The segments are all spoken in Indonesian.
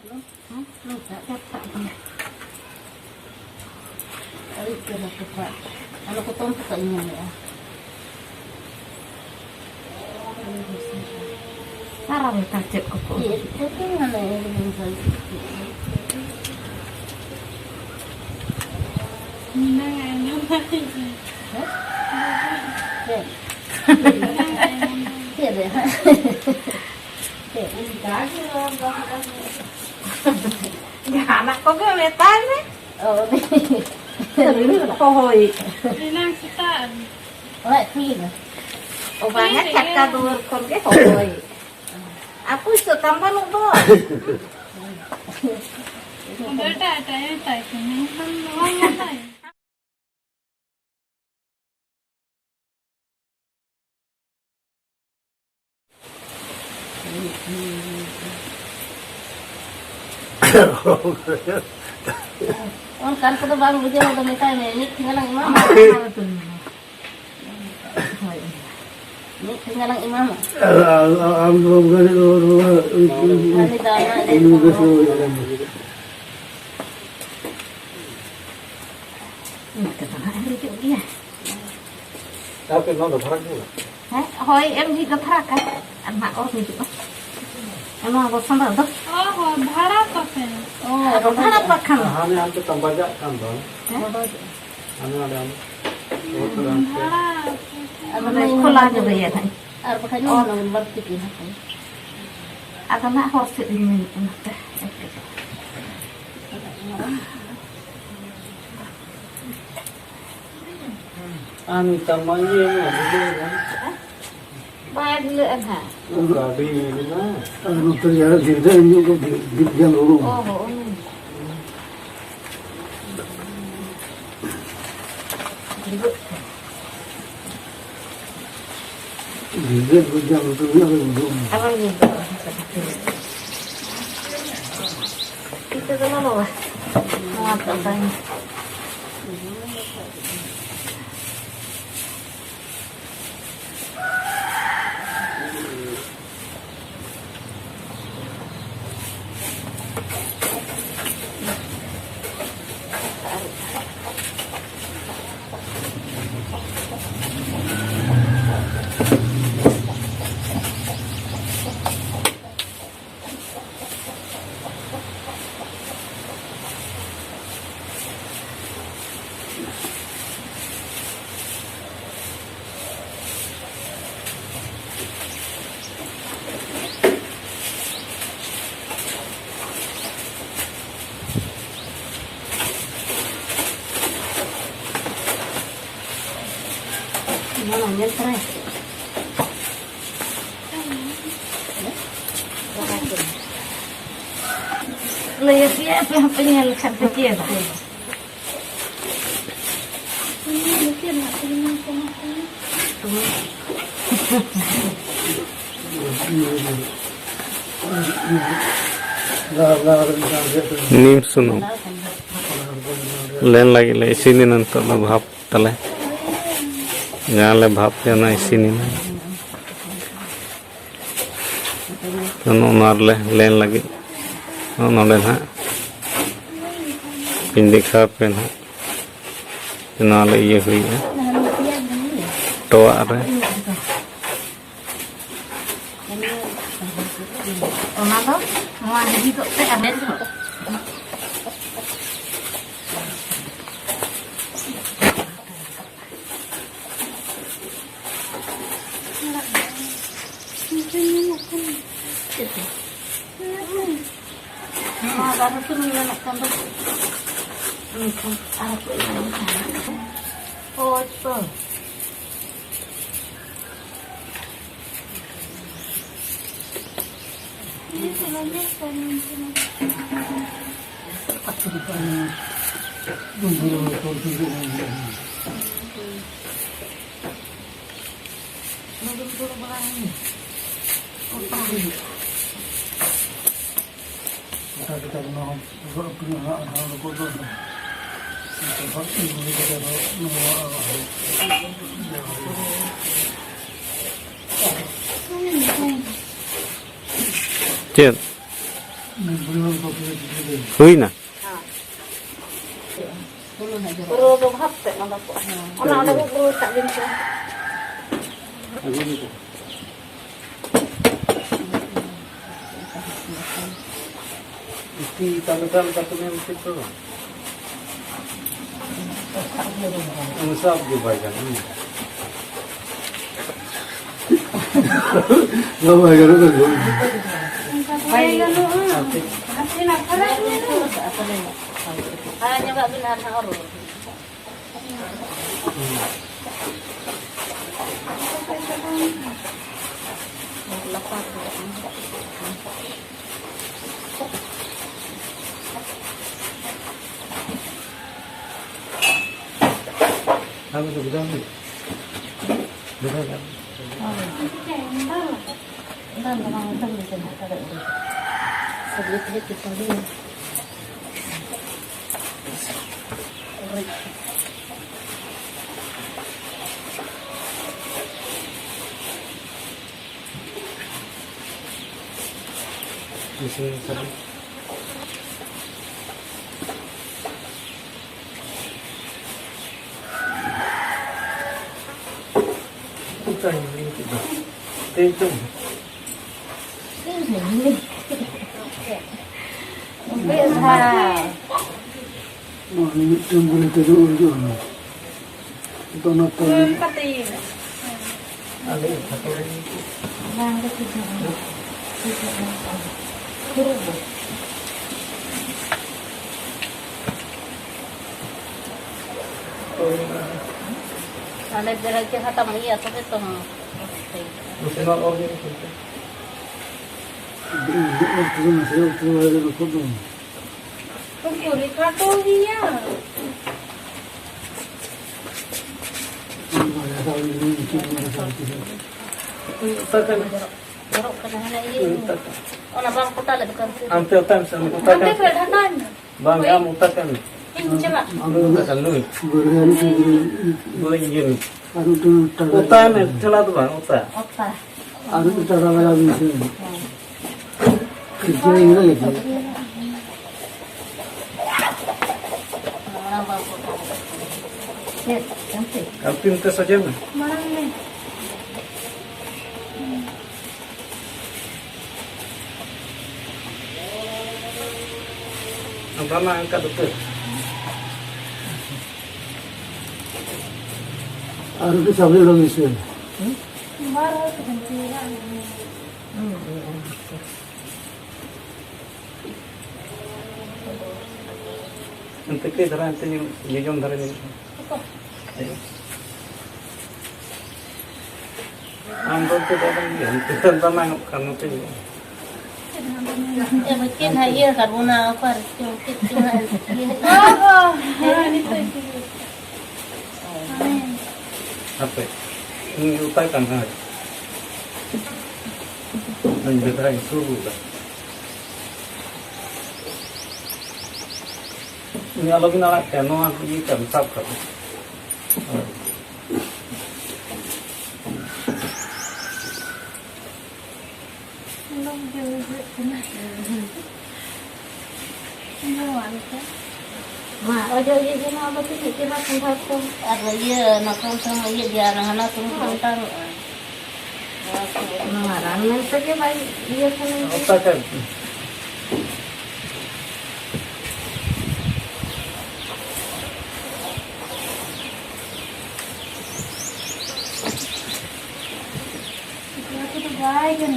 Lu tak dapat dia. Itu dah cepat. Kalau potong tak ingin ya. Sarap kacip ko. Iya, itu mana yang bisa. Iya deh. Ya anak ko ga metan eh. Oh, Ini ko hoy. Inang sitaan. wah, ini. O banget cakka dur kon ke hoy. Aku iso tambah lu do. Berta tayo tayo kini. Wala tayo. Oh, kan kita baru dia udah minta ini tinggal yang imam. Ini tinggal yang imam. Ini dana ini. Tapi nó được phát không? Hoy em đi gặp thrak ka. Anak or ni tu. Ano ako sandal to? Oh, bhara pa pe. Oh, Ano harap pa kan? Hanya antu tambah aja kan dong. Hanya ada anu. Bhara. Ano khula jo ya thai. Ar pakai nong berarti kita. Aga na horse din ni ta. Anu tambah ini mah dulu kan. Bayar dulu ha. Enggak di mana. Anu terjadi kita ini juga di jalur. Oh. Dia berjalan terus belum. Abang gitu. Itu kan apa? Mau apa tanya? Mana yang terakhir? Lihat siapa yang penyelesaian kecil. Ini mungkin nak terima sama. नीम सुनो लेन लगे ले इसी दिन तो ना भाप तले जहाँ ले भाप जाना इसी दिन तो नार ले लेन लगे नोले ना पिंडी खा पे ना नाले ये हुई है टोआ रे Ona do, mau jadi tu teh ada tu. Baru tu nak tambah. Ini kan apa ini? Oh, tu. Ini sebenarnya kan. Kita mau punya anak kotor. Kita pasti kita Cid mau Belum kopi itu. Huina. Guru tuh hafte nanda ko. Ona ada guru tak bintu. Aku itu. Isti talukan katanya itu. Musab juga kan. Lama ya kan dulu. Kaya nyoba binar sa oro. Aku tuh bilang nih. Betul kan? Entar memang itu bisa ada itu. Sedikit kita dulu. Di sini tadi. Bukan ini kita. Itu. Bisa. Nah, ini campur itu dulu. Itu nak Pati. Ada satu lagi. Yang ketiga. Ada berarti kata iya tapi tuh. Musim apa ini? itu masih itu ada kopi. Kumpuli katolia. Ada tahu ini kita satu. Utakan. Jorok kena ini. Oh, nabang kota lah bukan sih. Ambil time sama Ante utakan. berhatan. Bang, kamu utakan. Injela. Utakan lu. Berani itu Boleh ada tu tak. Utan celah tu bang, utan. Otak. Ada tu tak ada lagi sih. Kerja ini lagi. Nabang kota. Ya, cantik. Kapim ke saja mah. Mana ni? Apa mah angkat betul. Ada tu sampai lagi sih. Baru kemudian. Nanti ke darah nanti yang darah ni. Ambil tu darah ni. Kita tanah kamu tu. Ya, mungkin hanya karena apa? Mungkin Oh, ini tu. Apa? Ini utakan kan. Nanti darah itu sudah. Ini kalau kita nak kena aku ini kan sab kan. Belum jauh kena. Jual ke? Ma, ojo ye jena apa tu kira tempat tu ada ye nak kau sama ye dia anak-anak tu tentang Mengarang saja baik dia kan. Utakan. Aku tu baik kan.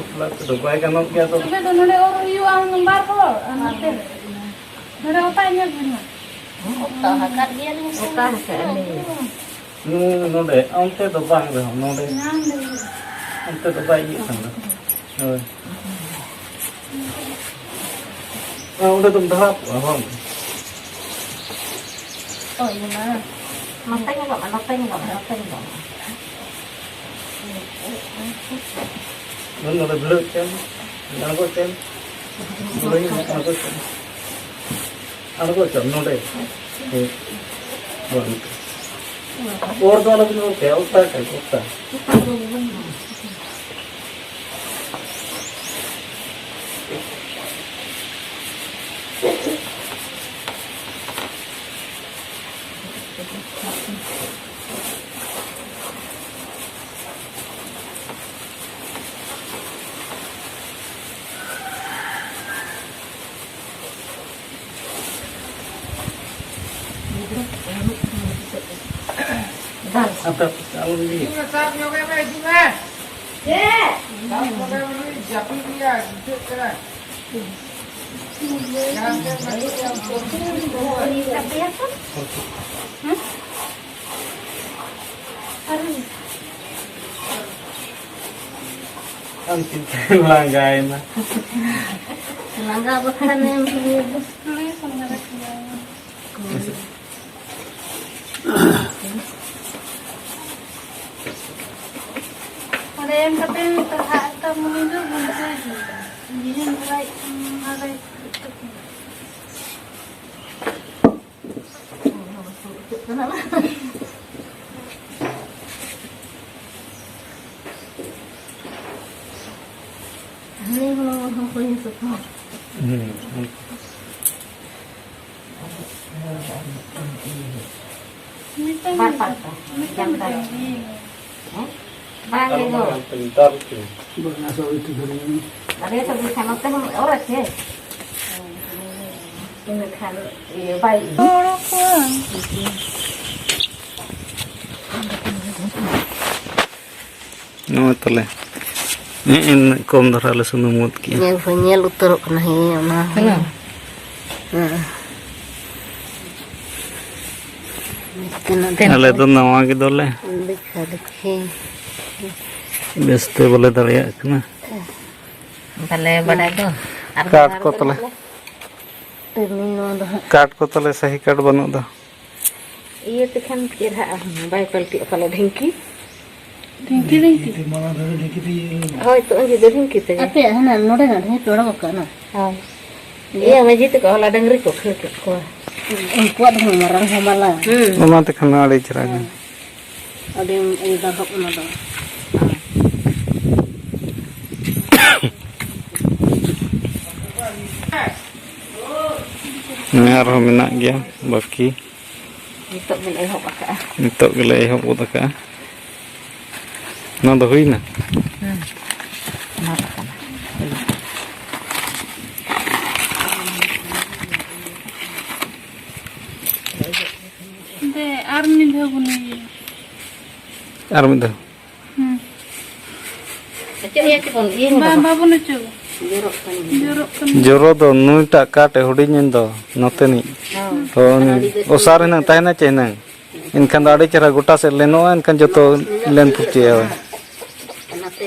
Kalau tu baik kan nak dia tu. Tapi tu nade orang you ang lembar ko, anak tu. Nade otaknya gimana? otak hakar dia ni. Bukan sekali. Node, ante tu bang dah, node, Yang ni. ante tu baik kan. Udah tu dah apa? Oh, ini mana? Matanya enggak, matanya enggak. Node belum kan? Aku kan? Belum aku kan? Aku kan node. और तो अलग नहीं क्या होता है होता Apa kalau ini? Antin langgain lah. Langga bukan yang begitu. Ada yang katanya terhadap menunjuk bangsa ini. Jadi mulai ada Kenapa? Ini kalau punya suka. ini kan Jam tadi. Bang itu. Pintar tuh. Berasal itu dari ini. Tadi sebelum sama teh orang sih. Ini kan iya baik. orang kurang. No tole. Ini kom darah le sunumut ki. Yang punya lutur kena ini mah. Ale to nawa ki dole. Dekhi. Beste boleh daraya kena. Tale badai tu. Kaat ko tole. Termino dah. Kaat ko tole sahi kaat banu dah. Iya tu kan kira baik kalau dengki. Tinggi. Di mana dari di kiri. Oh itu aja dengki tu. Apa ya? Hana nore nggak ini orang bukan? Oh. Iya majid tu kalau dengri kok kau. Kuat dengan marang sama lah. Mama te kana ale ceraga. Ada yang dapat mana? Ini arah menak dia baki. Untuk menehok akak. Nitok gele ehok utaka. Nah dah huina. Kenapa kan? दे आर्मी भेगुनी Ar mid dah. Cek ya cikon ini. बाबू ने चो Jeruk kan. jorok kan Joro do nui tak kaat hudin do note ni. To ni osar nang tahna chenang. Inkan adi cara gota se leno inkan joto len puci ya. Kenapa?